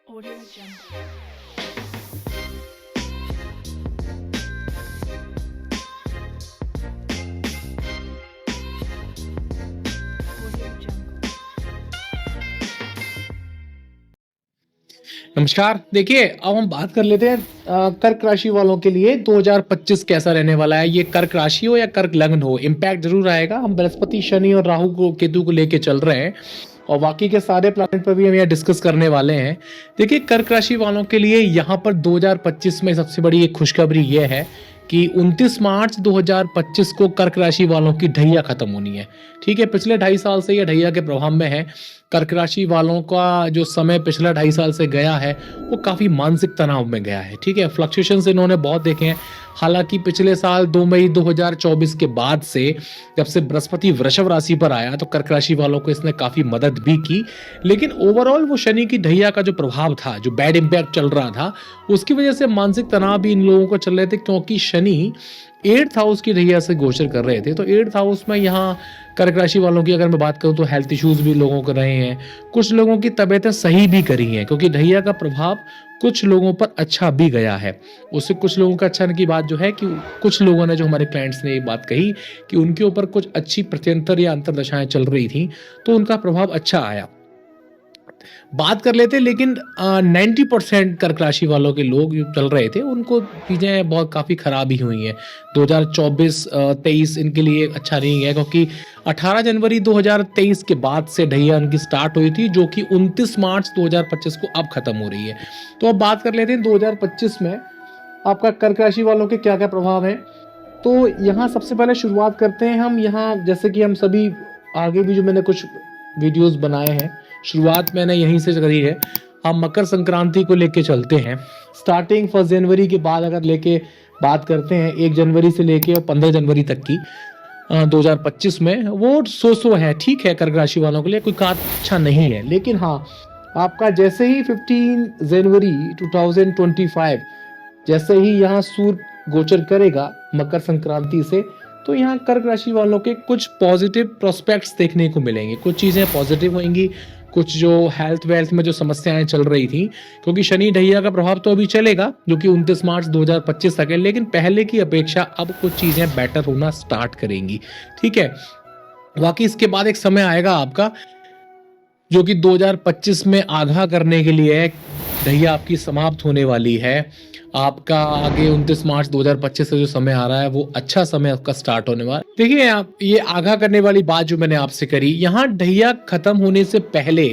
Audio Jungle. Audio Jungle. नमस्कार। देखिए, अब हम बात कर लेते हैं कर्क राशि वालों के लिए 2025 कैसा रहने वाला है। ये कर्क राशि हो या कर्क लग्न हो, इम्पैक्ट जरूर आएगा। हम बृहस्पति, शनि और राहु को, केतु को लेके चल रहे हैं और बाकी के सारे प्लैनेट पर भी हम यहाँ डिस्कस करने वाले हैं। देखिए, कर्क राशि वालों के लिए यहाँ पर 2025 में सबसे बड़ी एक खुशखबरी ये है कि 29 मार्च 2025 को कर्क राशि वालों की ढैया खत्म होनी है। ठीक है, पिछले 2.5 साल से ये ढैया के प्रभाव में है। कर्क राशि वालों का जो समय पिछला 2.5 साल से गया है वो काफ़ी मानसिक तनाव में गया है। ठीक है, फ्लक्चुएशंस इन्होंने बहुत देखे हैं। हालांकि पिछले साल 2 मई 2024 के बाद से जब से बृहस्पति वृषभ राशि पर आया तो कर्क राशि वालों को इसने काफ़ी मदद भी की, लेकिन ओवरऑल वो शनि की ढैया का जो प्रभाव था, जो बैड इम्पैक्ट चल रहा था, उसकी वजह से मानसिक तनाव भी इन लोगों को चल रहे थे, क्योंकि शनि 8th हाउस की ढैया से गोचर कर रहे थे। तो 8th हाउस में यहाँ कर्क राशि वालों की अगर मैं बात करूँ तो हेल्थ इश्यूज भी लोगों को रहे हैं। कुछ लोगों की तबीयतें सही भी करी हैं, क्योंकि ढैया का प्रभाव कुछ लोगों पर अच्छा भी गया है। उससे कुछ लोगों का अच्छा की बात जो है कि कुछ लोगों ने, जो हमारे क्लाइंट्स ने ये बात कही कि उनके ऊपर कुछ अच्छी प्रत्यंतर या अंतर्दशाएं चल रही थी, तो उनका प्रभाव अच्छा आया। बात कर लेते, लेकिन 90% कर्क राशि वालों के लोग जो चल रहे थे उनको चीज़ें बहुत काफ़ी खराब ही हुई हैं। 2024-23 इनके लिए अच्छा नहीं है, क्योंकि 18 जनवरी 2023 के बाद से ढैया उनकी स्टार्ट हुई थी, जो कि 29 मार्च 2025 को अब खत्म हो रही है। तो अब बात कर लेते हैं 2025 में आपका कर्क राशि वालों के क्या क्या प्रभाव हैं। तो यहाँ सबसे पहले शुरुआत करते हैं हम यहाँ, जैसे कि हम सभी आगे भी जो मैंने कुछ वीडियोस बनाए हैं, शुरुआत मैंने यहीं से करी है। हम मकर संक्रांति को लेके चलते हैं। स्टार्टिंग 1 जनवरी के बाद अगर लेके बात करते हैं, 1 जनवरी से लेके और 15 जनवरी तक की 2025 में, वो सो है। ठीक है, कर्क राशि वालों के लिए कोई खास अच्छा नहीं है, लेकिन हाँ, आपका जैसे ही 15 जनवरी 2025 जैसे ही यहाँ सूर्य गोचर करेगा मकर संक्रांति से, तो यहाँ कर्क राशि वालों के कुछ पॉजिटिव प्रोस्पेक्ट्स देखने को मिलेंगे। कुछ चीज़ें पॉजिटिव होंगी, कुछ जो हेल्थ वेल्थ में जो समस्याएं चल रही थी, क्योंकि शनि ढैया का प्रभाव तो अभी चलेगा जो कि 29 मार्च 2025 तक है, लेकिन पहले की अपेक्षा अब कुछ चीज़ें बेटर होना स्टार्ट करेंगी। ठीक है, बाकी इसके बाद एक समय आएगा आपका जो कि 2025 में आगाह करने के लिए है। ढैया आपकी समाप्त होने वाली है। आपका आगे 29 मार्च 2025 से जो समय आ रहा है वो अच्छा समय आपका स्टार्ट होने वाला। देखिए, आप ये आगाह करने वाली बात जो मैंने आपसे करी, यहाँ ढैया खत्म होने से पहले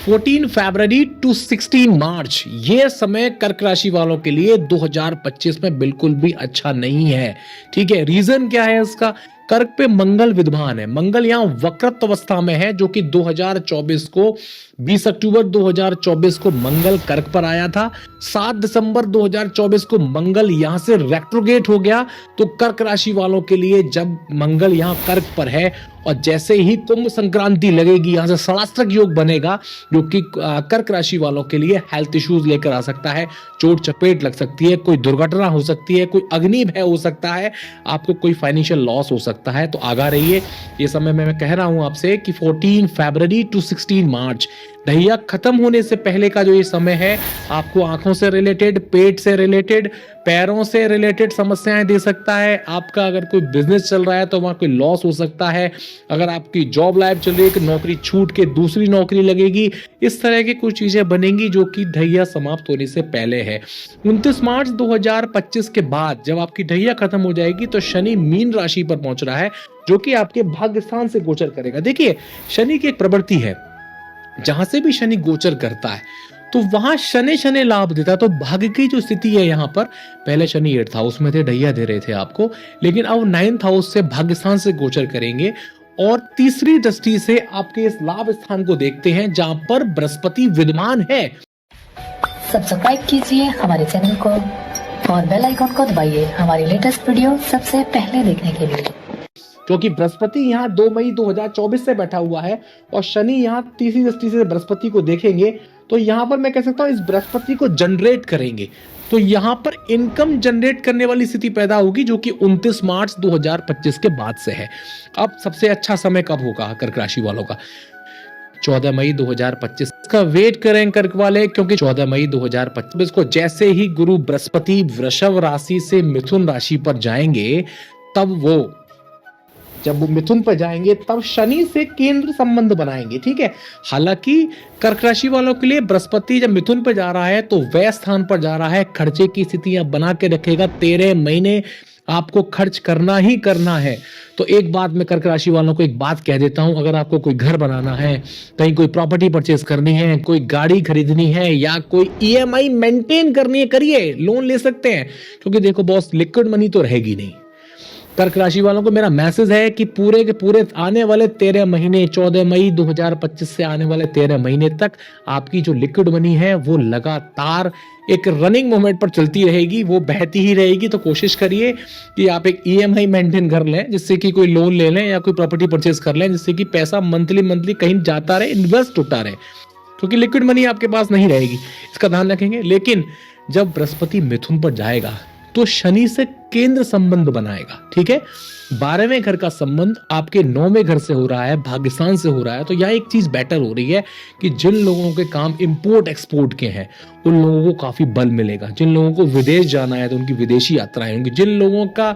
14 फरवरी टू 16 मार्च ये समय कर्क राशि वालों के लिए 2025 में बिल्कुल भी अच्छा नहीं है। ठीक है, रीजन क्या है इसका? कर्क पे मंगल विद्यमान है। मंगल यहाँ वक्रत्व अवस्था में है, जो कि 2024 को 20 अक्टूबर 2024 को मंगल कर्क पर आया था। 7 दिसंबर 2024 को मंगल यहाँ से रेट्रोगेट हो गया। तो कर्क राशि वालों के लिए जब मंगल यहाँ कर्क पर है और जैसे ही कुंभ संक्रांति लगेगी, यहाँ से षडाष्टक योग बनेगा, जो कि कर्क राशि वालों के लिए हेल्थ इश्यूज लेकर आ सकता है। चोट चपेट लग सकती है, कोई दुर्घटना हो सकती है, कोई अग्नि भय हो सकता है, आपको कोई फाइनेंशियल लॉस हो सकता है। तो आगाह रहिए। ये समय में मैं कह रहा हूं आपसे कि 14 फरवरी टू 16 मार्च ढैया खत्म होने से पहले का जो ये समय है, आपको आंखों से रिलेटेड, पेट से रिलेटेड, पैरों से रिलेटेड समस्याएं दे सकता है। आपका अगर कोई बिजनेस चल रहा है तो वहां कोई लॉस हो सकता है। अगर आपकी जॉब लाइफ चल रही है कि नौकरी छूट के दूसरी नौकरी लगेगी, इस तरह की कुछ चीजें बनेंगी जो कि ढैया समाप्त होने से पहले है। 29 मार्च 2025 के बाद जब आपकी ढैया खत्म हो जाएगी तो शनि मीन राशि पर पहुंच रहा है, जो कि आपके भाग्य स्थान से गोचर करेगा। देखिए, शनि की एक प्रवृत्ति है, जहां से भी शनि गोचर करता है तो वहां शनि शनि लाभ देता है। तो भाग्य की जो स्थिति है यहाँ पर, पहले शनि 8th हाउस में थे, ढैया दे रहे थे आपको, लेकिन अब 9th हाउस से भाग्य स्थान से गोचर करेंगे और तीसरी दृष्टि से आपके इस लाभ स्थान को देखते हैं जहां पर बृहस्पति विद्यमान है। सब्सक्राइब कीजिए हमारे चैनल को और बेल आइकन को दबाइए हमारी लेटेस्ट वीडियो सबसे पहले देखने के लिए। क्योंकि बृहस्पति यहाँ 2 मई 2024 से बैठा हुआ है और शनि यहाँ तीसरी दृष्टि से बृहस्पति को देखेंगे, तो यहाँ पर मैं कह सकता हूँ इस बृहस्पति को जनरेट करेंगे। तो यहाँ पर इनकम जनरेट करने वाली स्थिति पैदा होगी, जो कि 29 मार्च 2025 के बाद से है। अब सबसे अच्छा समय कब होगा कर्क राशि वालों का? 14 मई 2025 का वेट करें कर्क वाले, क्योंकि 14 मई 2025 को जैसे ही गुरु बृहस्पति वृषभ राशि से मिथुन राशि पर जाएंगे, जब वो मिथुन पर जाएंगे तब शनि से केंद्र संबंध बनाएंगे। ठीक है, हालांकि कर्क राशि वालों के लिए बृहस्पति जब मिथुन पर जा रहा है तो व्यय स्थान पर जा रहा है, खर्चे की स्थितियां बना के रखेगा। 13 महीने आपको खर्च करना ही करना है। तो एक बात मैं कर्क राशि वालों को एक बात कह देता हूं, अगर आपको कोई घर बनाना है, कहीं कोई प्रॉपर्टी परचेज करनी है, कोई गाड़ी खरीदनी है या कोई ईएमआई मेंटेन करनी है, करिए, लोन ले सकते हैं, क्योंकि देखो बॉस लिक्विड मनी तो रहेगी नहीं। कर्क राशि वालों को मेरा मैसेज है कि पूरे के पूरे आने वाले 13 महीने 14 मई 2025 से आने वाले 13 महीने तक आपकी जो लिक्विड मनी है वो लगातार एक रनिंग मोमेंट पर चलती रहेगी, वो बहती ही रहेगी। तो कोशिश करिए कि आप एक ईएमआई मेंटेन कर लें, जिससे कि कोई लोन ले लें या कोई प्रॉपर्टी परचेज कर लें, जिससे कि पैसा मंथली कहीं जाता रहे, इन्वेस्ट होता रहे, क्योंकि लिक्विड मनी आपके पास नहीं रहेगी, इसका ध्यान रखेंगे। लेकिन जब बृहस्पति मिथुन पर जाएगा तो शनि से केंद्र संबंध बनाएगा। ठीक है, 12वें घर का संबंध आपके 9वें घर से हो रहा है, भाग्यस्थान से हो रहा है। तो यह एक चीज बेटर हो रही है कि जिन लोगों के काम इंपोर्ट एक्सपोर्ट के हैं उन लोगों को काफी बल मिलेगा। जिन लोगों को विदेश जाना है तो उनकी विदेशी यात्राएं होंगी। जिन लोगों का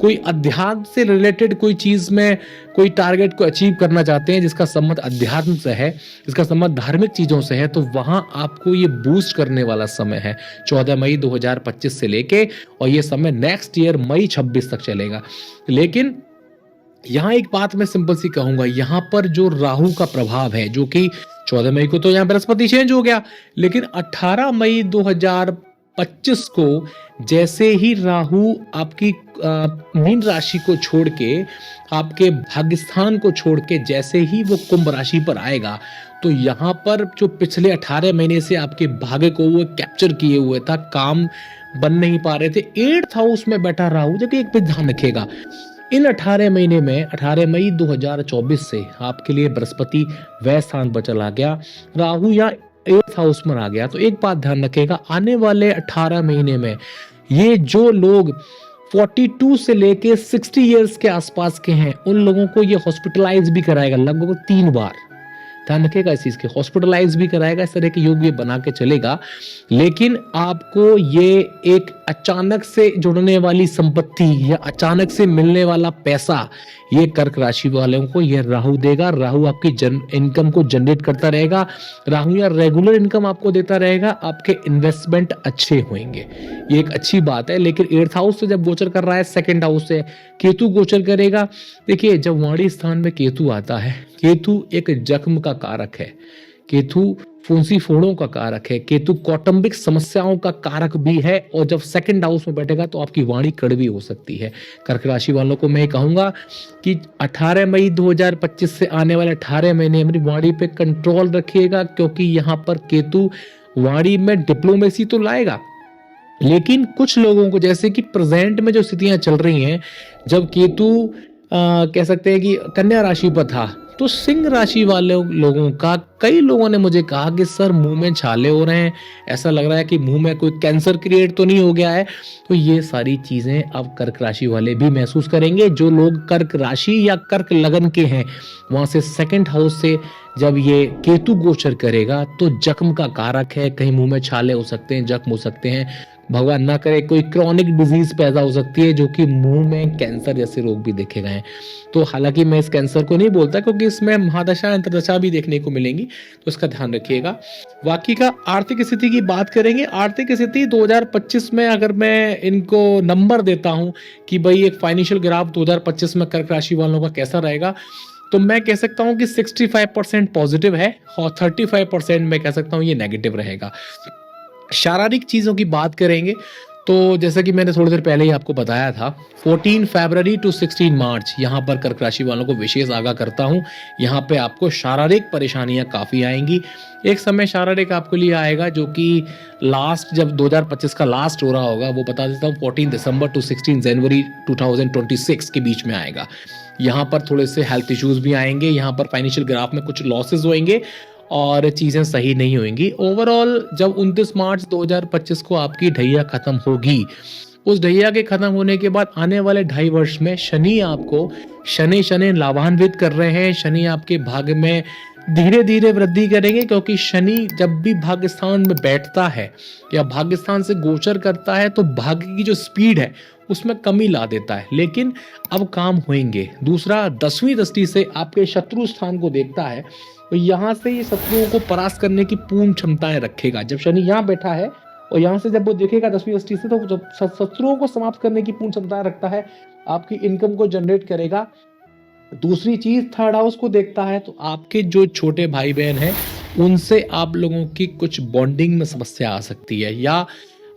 कोई अध्यात्म से रिलेटेड कोई चीज में कोई टारगेट को अचीव करना चाहते हैं, जिसका संबंध अध्यात्म से है, जिसका संबंध धार्मिक चीजों से है, तो वहां आपको ये बूस्ट करने वाला समय है 14 मई 2025 से लेके, और ये समय नेक्स्ट ईयर मई 26 तक चलेगा। लेकिन यहां एक बात मैं सिंपल सी कहूंगा, यहां पर जो राहु का प्रभाव है, जो कि 14 मई को तो यहां बृहस्पति चेंज हो गया, लेकिन 18 मई 2025 को जैसे ही राहु आपकी मीन राशि को छोड़ के, आपके भाग्यस्थान को छोड़ के जैसे ही वो कुंभ राशि पर आएगा, तो यहाँ पर जो पिछले 18 महीने से आपके भाग्य को वो कैप्चर किए हुए था, काम बन नहीं पा रहे थे, 8th हाउस में बैठा राहु, जबकि एक पे ध्यान रखिएगा, इन 18 महीने में 18 मई 2024 से आपके लिए बृहस्पति व्यय स्थान पर चला गया, राहु या 8th हाउस में आ गया। तो एक बात ध्यान रखिएगा, आने वाले 18 महीने में ये जो लोग 42 से लेके 60 इयर्स के आसपास के हैं, उन लोगों को ये हॉस्पिटलाइज भी कराएगा लगभग 3 बार। ध्यान रखिएगा इस चीज के, हॉस्पिटलाइज भी कराएगा, इस तरह के योग ये बना के चलेगा। लेकिन आपको ये एक अचानक से जुड़ने वाली संपत्ति या अचानक से मिलने वाला पैसा, ये कर्क राशि वालों को ये राहु देगा। राहु आपकी इनकम को जनरेट करता रहेगा, राहु या रेगुलर इनकम आपको देता रहेगा, आपके इन्वेस्टमेंट अच्छे होंगे, ये एक अच्छी बात है। लेकिन 8th हाउस से जब गोचर कर रहा है, 2nd हाउस से केतु गोचर करेगा। देखिए, जब वाणी स्थान में केतु आता है, केतु एक जख्म का कारक है, केतु फुंसी फोड़ों का कारक है, केतु कौटुंबिक समस्याओं का कारक भी है, और जब 2nd हाउस में बैठेगा तो आपकी वाणी कड़वी हो सकती है। कर्क राशि वालों को मैं कहूंगा कि 18 मई 2025 से आने वाले 18 महीने अपनी वाणी पे कंट्रोल रखिएगा, क्योंकि यहाँ पर केतु वाणी में डिप्लोमेसी तो लाएगा, लेकिन कुछ लोगों को, जैसे कि प्रेजेंट में जो स्थितियां चल रही हैं, जब केतु कह सकते हैं कि कन्या राशि पर था, तो सिंह राशि वाले लोगों का, कई लोगों ने मुझे कहा कि सर मुंह में छाले हो रहे हैं, ऐसा लग रहा है कि मुंह में कोई कैंसर क्रिएट तो नहीं हो गया है। तो ये सारी चीजें अब कर्क राशि वाले भी महसूस करेंगे। जो लोग कर्क राशि या कर्क लगन के हैं, वहां से 2nd हाउस से जब ये केतु गोचर करेगा तो जख्म का कारक है, कहीं मुंह में छाले हो सकते हैं, जख्म हो सकते हैं, भगवान ना करे कोई क्रॉनिक डिजीज पैदा हो सकती है, जो कि मुंह में कैंसर जैसे रोग भी देखे गए हैं। तो हालांकि मैं इस कैंसर को नहीं बोलता, क्योंकि इसमें महादशा अंतर्दशा भी देखने को मिलेंगी, तो इसका ध्यान रखिएगा। बाकी का आर्थिक स्थिति की बात करेंगे। आर्थिक स्थिति 2025 में अगर मैं इनको नंबर देता हूं कि भाई एक फाइनेंशियल ग्राफ 2025 में कर्क राशि वालों का कैसा रहेगा, तो मैं कह सकता हूं कि 65% पॉजिटिव है और 35% मैं कह सकता हूं ये नेगेटिव रहेगा। शारीरिक चीजों की बात करेंगे तो जैसा कि मैंने थोड़ी देर पहले ही आपको बताया था, 14 फरवरी टू 16 मार्च यहाँ पर कर्क राशि वालों को विशेष आगाह करता हूँ। यहाँ पे आपको शारीरिक परेशानियां काफ़ी आएंगी। एक समय शारीरिक आपके लिए आएगा जो कि लास्ट, जब 2025 का लास्ट हो रहा होगा, वो बता देता हूँ 14 दिसंबर टू 16 जनवरी 2026 के बीच में आएगा। यहाँ पर थोड़े से हेल्थ इश्यूज भी आएंगे, यहाँ पर फाइनेंशियल ग्राफ में कुछ लॉसेज होंगे और चीज़ें सही नहीं होंगी। ओवरऑल जब 29 मार्च 2025 को आपकी ढैया खत्म होगी, उस ढैया के खत्म होने के बाद आने वाले 2.5 वर्ष में शनि आपको शनि लाभान्वित कर रहे हैं। शनि आपके भाग्य में धीरे धीरे वृद्धि करेंगे, क्योंकि शनि जब भी भाग्यस्थान में बैठता है या भाग्यस्थान से गोचर करता है तो भाग्य की जो स्पीड है उसमें कमी ला देता है, लेकिन अब काम होंगे। दूसरा, 10वीं दृष्टि से आपके शत्रु स्थान को देखता है, तो यहाँ से ये शत्रुओं को परास्त करने की पूर्ण क्षमताएं रखेगा। जब शनि यहाँ बैठा है और यहाँ से जब वो देखेगा 10वीं दृष्टि से, तो शत्रुओं को समाप्त करने की पूर्ण क्षमताएं रखता है, आपकी इनकम को जनरेट करेगा। दूसरी चीज, थर्ड हाउस को देखता है, तो आपके जो छोटे भाई बहन हैं उनसे आप लोगों की कुछ बॉन्डिंग में समस्या आ सकती है, या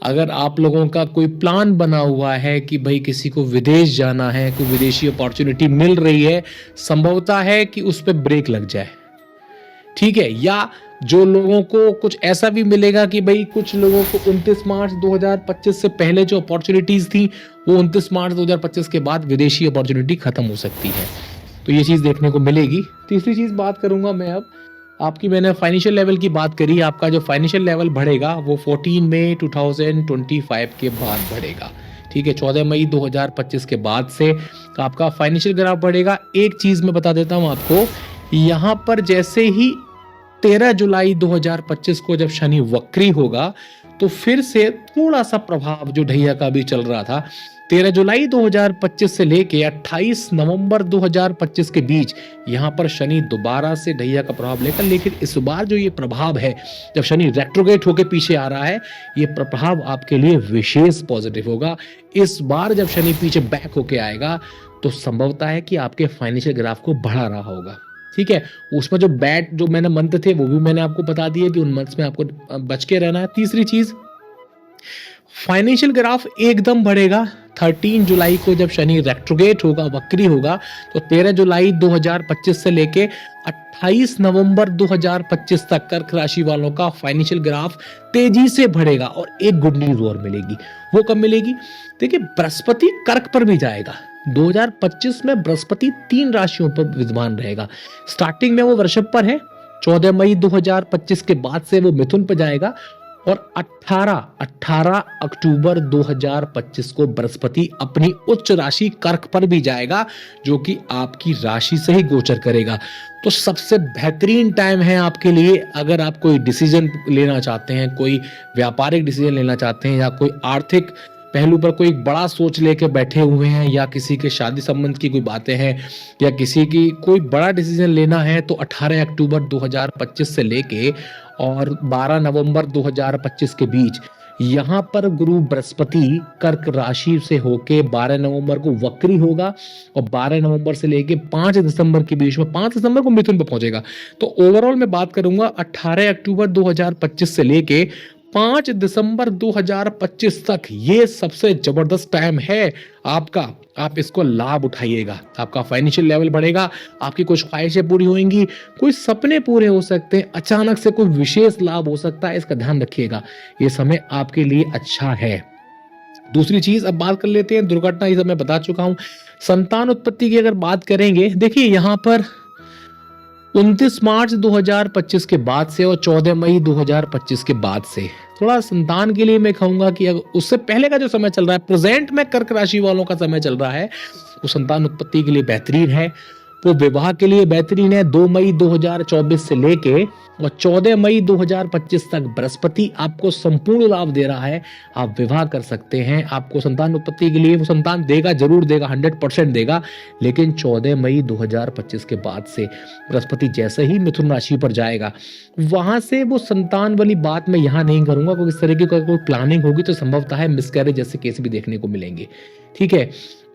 अगर आप लोगों का कोई प्लान बना हुआ है कि भाई किसी को विदेश जाना है, कोई विदेशी अपॉर्चुनिटी मिल रही है, संभवता है कि उस पर ब्रेक लग जाए, ठीक है। या जो लोगों को कुछ ऐसा भी मिलेगा कि भाई कुछ लोगों को 29 मार्च 2025 से पहले जो अपॉर्चुनिटीज थी वो 29 मार्च 2025 के बाद विदेशी अपॉर्चुनिटी खत्म हो सकती है, तो ये चीज देखने को मिलेगी। तीसरी चीज बात करूंगा मैं अब आपकी, मैंने फाइनेंशियल लेवल की बात करी, आपका जो फाइनेंशियल लेवल बढ़ेगा वो 14 मई 2025 के बाद बढ़ेगा, ठीक है। 14 मई 2025 के बाद से आपका फाइनेंशियल ग्राफ बढ़ेगा। एक चीज मैं बता देता हूं आपको, यहाँ पर जैसे ही 13 जुलाई 2025 को जब शनि वक्री होगा तो फिर से थोड़ा सा प्रभाव जो ढैया का भी चल रहा था, 13 जुलाई 2025 से लेके 28 नवंबर 2025 के बीच यहाँ पर शनि दोबारा से ढैया का प्रभाव लेकर, लेकिन इस बार जो ये प्रभाव है जब शनि रेट्रोग्रेड होकर पीछे आ रहा है, ये प्रभाव आपके लिए विशेष पॉजिटिव होगा। इस बार जब शनि पीछे बैक होके आएगा तो संभवता है कि आपके फाइनेंशियल ग्राफ को बढ़ा रहा होगा, ठीक है। उसमें जो बैड जो मैंने मंत्र थे वो भी मैंने आपको बता दिए कि उन मंत्र में आपको बच के रहना है। तीसरी चीज, फाइनेंशियल ग्राफ एकदम बढ़ेगा 13 जुलाई को जब शनि रेट्रोग्रेड होगा, वक्री होगा, तो 13 जुलाई 2025 से लेके 28 नवंबर 2025 तक कर्क राशि वालों का फाइनेंशियल ग्राफ तेजी से बढ़ेगा। और एक गुड न्यूज और मिलेगी, वो कब मिलेगी? देखिए, बृहस्पति कर्क पर भी जाएगा। 2025 में बृहस्पति 3 राशियों पर विद्यमान रहेगा। स्टार्टिंग में वो वृषभ पर है, 14 मई 2025 के बाद से वो मिथुन पर जाएगा, और 18 अक्टूबर 2025 को बृहस्पति अपनी उच्च राशि कर्क पर भी जाएगा, जो कि आपकी राशि से ही गोचर करेगा। तो सबसे बेहतरीन टाइम है आपके लिए, अगर आप कोई डिसीजन लेना चाहते हैं, कोई व्यापारिक डिसीजन लेना चाहते हैं, या कोई आर्थिक पहलू पर कोई बड़ा सोच लेके बैठे हुए हैं, या किसी के शादी संबंध की कोई बातें हैं, या किसी की कोई बड़ा डिसीजन लेना है, तो 18 अक्टूबर 2025 से लेके और 12 नवंबर 2025 के बीच यहाँ पर गुरु बृहस्पति कर्क राशि से होके 12 नवंबर को वक्री होगा, और 12 नवंबर से लेके 5 दिसंबर के बीच में, 5 दिसंबर को मिथुन पर पहुंचेगा। तो ओवरऑल मैं बात करूंगा 18 अक्टूबर 2025 से लेके 5 दिसंबर 2025 तक ये सबसे जबरदस्त टाइम है आपका। आप इसको लाभ उठाइएगा, आपका फाइनेंशियल लेवल बढ़ेगा, आपकी कुछ ख्वाहिशें पूरी होंगी, कोई सपने पूरे हो सकते हैं, अचानक से कोई विशेष लाभ हो सकता है, इसका ध्यान रखिएगा। ये समय आपके लिए अच्छा है। दूसरी चीज अब बात कर लेते हैं दुर्घटना, ये सब मैं बता चुका हूं। संतान उत्पत्ति की अगर बात करेंगे, देखिए यहाँ पर 29 मार्च 2025 के बाद से और 14 मई 2025 के बाद से थोड़ा संतान के लिए मैं कहूंगा कि उससे पहले का जो समय चल रहा है, प्रेजेंट में कर्क राशि वालों का समय चल रहा है, वो संतान उत्पत्ति के लिए बेहतरीन है, वो विवाह के लिए बेहतरीन है। 2 मई 2024 से लेके और 14 मई 2025 तक बृहस्पति आपको संपूर्ण लाभ दे रहा है, आप विवाह कर सकते हैं। आपको संतान उत्पत्ति के लिए वो संतान देगा, जरूर देगा, 100% देगा, लेकिन 14 मई 2025 के बाद से बृहस्पति जैसे ही मिथुन राशि पर जाएगा, वहां से वो संतान वाली बात मैं यहाँ नहीं करूंगा, क्योंकि इस तरह की कोई प्लानिंग होगी तो संभवतः है मिसकैरेज जैसे केस भी देखने को मिलेंगे, ठीक है।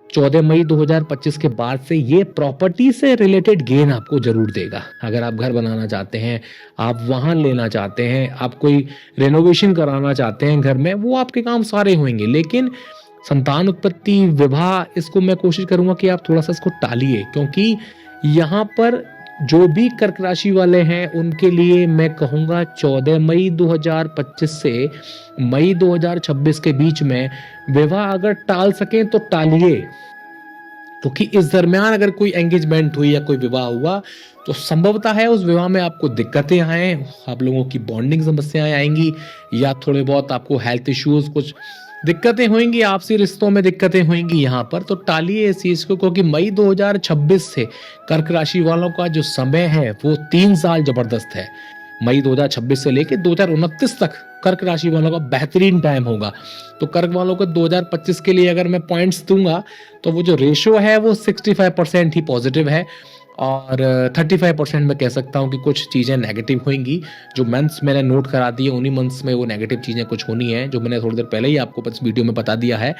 14 मई 2025 के बाद से ये प्रॉपर्टी से रिलेटेड गेन आपको जरूर देगा। अगर आप घर बनाना चाहते हैं, आप वाहन लेना चाहते हैं, आप कोई रेनोवेशन कराना चाहते हैं घर में, वो आपके काम सारे होंगे। लेकिन संतान उत्पत्ति, विवाह, इसको मैं कोशिश करूंगा कि आप थोड़ा सा इसको टालिए, क्योंकि यहाँ पर जो भी कर्क राशि वाले हैं उनके लिए मैं कहूँगा 14 मई 2025 से मई 2026 के बीच में विवाह अगर टाल सकें तो टालिए, क्योंकि इस दरमियान अगर कोई एंगेजमेंट हुई या कोई विवाह हुआ तो संभवतः है उस विवाह में आपको दिक्कतें आए, आप लोगों की बॉन्डिंग समस्याएं आएंगी, या थोड़े बहुत आपको हेल्थ इश्यूज कुछ दिक्कतें होंगी, आपसी रिश्तों में दिक्कतें होंगी यहाँ पर, तो टालिए इस चीज को, क्योंकि मई 2026 से कर्क राशि वालों का जो समय है वो 3 साल जबरदस्त है। मई 2026 से लेके 2029 तक कर्क राशि वालों का बेहतरीन टाइम होगा। तो कर्क वालों को 2025 के लिए अगर मैं पॉइंट्स दूंगा तो वो जो रेशियो है वो 65% ही पॉजिटिव है, और 35% मैं कह सकता हूँ कि कुछ चीज़ें नेगेटिव होंगी। जो मंथ्स मैंने नोट करा दिए उन्हीं मंथ्स में वो नेगेटिव चीज़ें कुछ होनी है, जो मैंने थोड़ी देर पहले ही आपको बस वीडियो में बता दिया है।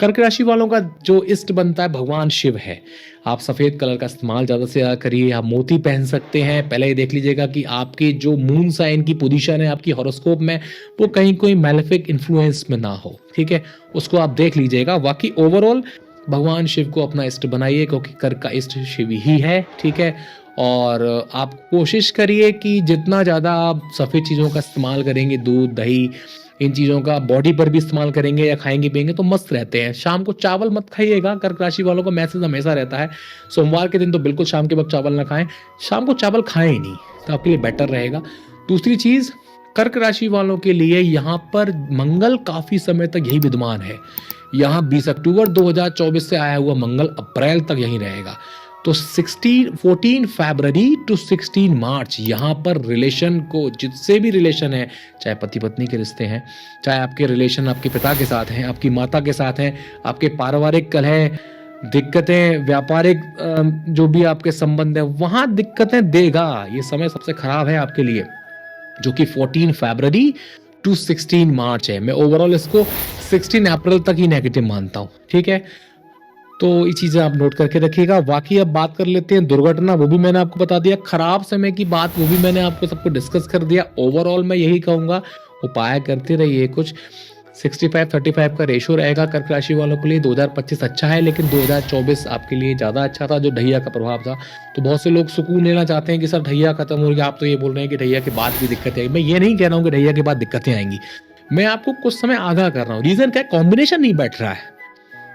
कर्क राशि वालों का जो इष्ट बनता है भगवान शिव है। आप सफ़ेद कलर का इस्तेमाल ज़्यादा से ज़्यादा करिए, आप मोती पहन सकते हैं। पहले ये देख लीजिएगा कि आपकी जो मून साइन की पोजीशन है आपकी हॉरोस्कोप में, वो कहीं कोई मैलेफिक इन्फ्लुएंस में ना हो, ठीक है, उसको आप देख लीजिएगा। बाकी ओवरऑल भगवान शिव को अपना इष्ट बनाइए, क्योंकि कर्क का इष्ट शिव ही है, ठीक है। और आप कोशिश करिए कि जितना ज़्यादा आप सफ़ेद चीज़ों का इस्तेमाल करेंगे, दूध दही इन चीज़ों का बॉडी पर भी इस्तेमाल करेंगे या खाएंगे पिएंगे तो मस्त रहते हैं। शाम को चावल मत खाइएगा, कर्क राशि वालों का मैसेज हमेशा रहता है सोमवार के दिन तो बिल्कुल शाम के वक्त चावल ना खाएं, शाम को चावल खाएं ही नहीं, तो आपके लिए बेटर रहेगा। दूसरी चीज़, कर्क राशि वालों के लिए यहाँ पर मंगल काफ़ी समय तक यही विद्यमान है। यहाँ 20 अक्टूबर 2024 से आया हुआ मंगल अप्रैल तक यही रहेगा। तो 14 फरवरी टू 16 मार्च यहाँ पर रिलेशन को, जिससे भी रिलेशन है, चाहे पति पत्नी के रिश्ते हैं, चाहे आपके रिलेशन आपके पिता के साथ हैं, आपकी माता के साथ हैं, आपके पारिवारिक कलह, दिक्कतें, व्यापारिक जो भी आपके संबंध है वहाँ दिक्कतें देगा। ये समय सबसे खराब है आपके लिए, जो कि 14 फरवरी टू 16 मार्च है। मैं ओवरऑल इसको 16 अप्रैल तक ही नेगेटिव मानता हूँ, ठीक है। तो ये चीज़ें आप नोट करके रखिएगा। बाकी अब बात कर लेते हैं दुर्घटना, वो भी मैंने आपको बता दिया। खराब समय की बात वो भी मैंने आपको सबको डिस्कस कर दिया। ओवरऑल मैं यही कहूँगा, उपाय करते रहिए कुछ। 65-35 का रेशियो रहेगा कर्क राशि वालों के लिए। 2025 अच्छा है, लेकिन 2024 आपके लिए ज़्यादा अच्छा था, जो ढैया का प्रभाव था। तो बहुत से लोग सुकून लेना चाहते हैं कि सर ढैया खत्म हो गया, आप तो ये बोल रहे हैं कि ढैया के बाद भी दिक्कतें आएगी। मैं ये नहीं कह रहा हूँ कि ढैया के बाद दिक्कतें आएंगी, मैं आपको कुछ समय आगाह कर रहा हूँ। रीजन क्या है, कॉम्बिनेशन नहीं बैठ रहा है।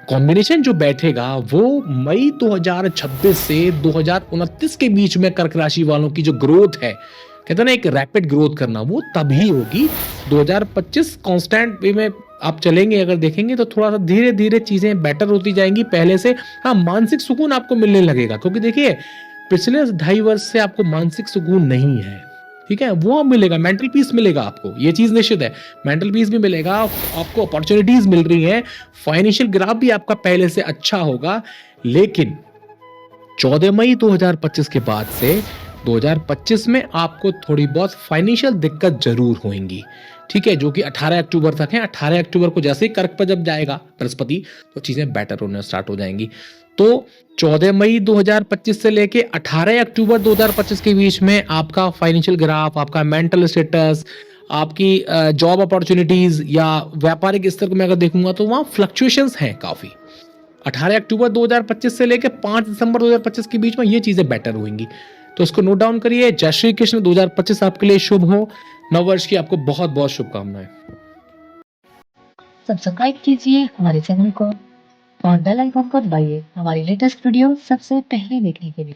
कॉम्बिनेशन जो बैठेगा वो मई 2026 से 2029 के बीच में कर्क राशि वालों की जो ग्रोथ है, कहते हैं ना एक रैपिड ग्रोथ करना, वो तभी होगी। 2025 कांस्टेंट वे में आप चलेंगे, अगर देखेंगे तो थोड़ा सा धीरे धीरे चीजें बेटर होती जाएंगी पहले से। हाँ, मानसिक सुकून आपको मिलने लगेगा, क्योंकि देखिए पिछले 2.5 वर्ष से आपको मानसिक सुकून नहीं है, ठीक है, वो अब मिलेगा। मेंटल पीस मिलेगा आपको, ये चीज निश्चित है। मेंटल पीस भी मिलेगा, आपको अपॉर्चुनिटीज मिल रही हैं, फाइनेंशियल ग्राफ भी आपका पहले से अच्छा होगा। लेकिन 14 मई 2025 के बाद से 2025 में आपको थोड़ी बहुत फाइनेंशियल दिक्कत जरूर होंगी, ठीक है, जो कि 18 अक्टूबर तक है। 18 अक्टूबर को जैसे ही कर्क पर जब जाएगा बृहस्पति, तो चीजें बेटर होने स्टार्ट हो जाएंगी। तो 14 मई 2025 से लेके 18 अक्टूबर 2025 के बीच में आपका फाइनेंशियल ग्राफ, आपका मेंटल स्टेटस, आपकी जॉब अपॉर्चुनिटीज या व्यापारिक स्तर को मैं अगर देखूंगा तो वहाँ फ्लक्चुएशंस हैं काफ़ी। 18 अक्टूबर 2025 से लेके 5 दिसंबर 2025 के बीच में ये चीज़ें बेटर होंगी, तो इसको नोट डाउन करिए। जय श्री कृष्ण। 2025 आपके लिए शुभ हो। नववर्ष की आपको बहुत बहुत शुभकामनाएं। सब्सक्राइब कीजिए हमारे चैनल को और बेल आइकन को दबाइए हमारी लेटेस्ट वीडियो सबसे पहले देखने के लिए।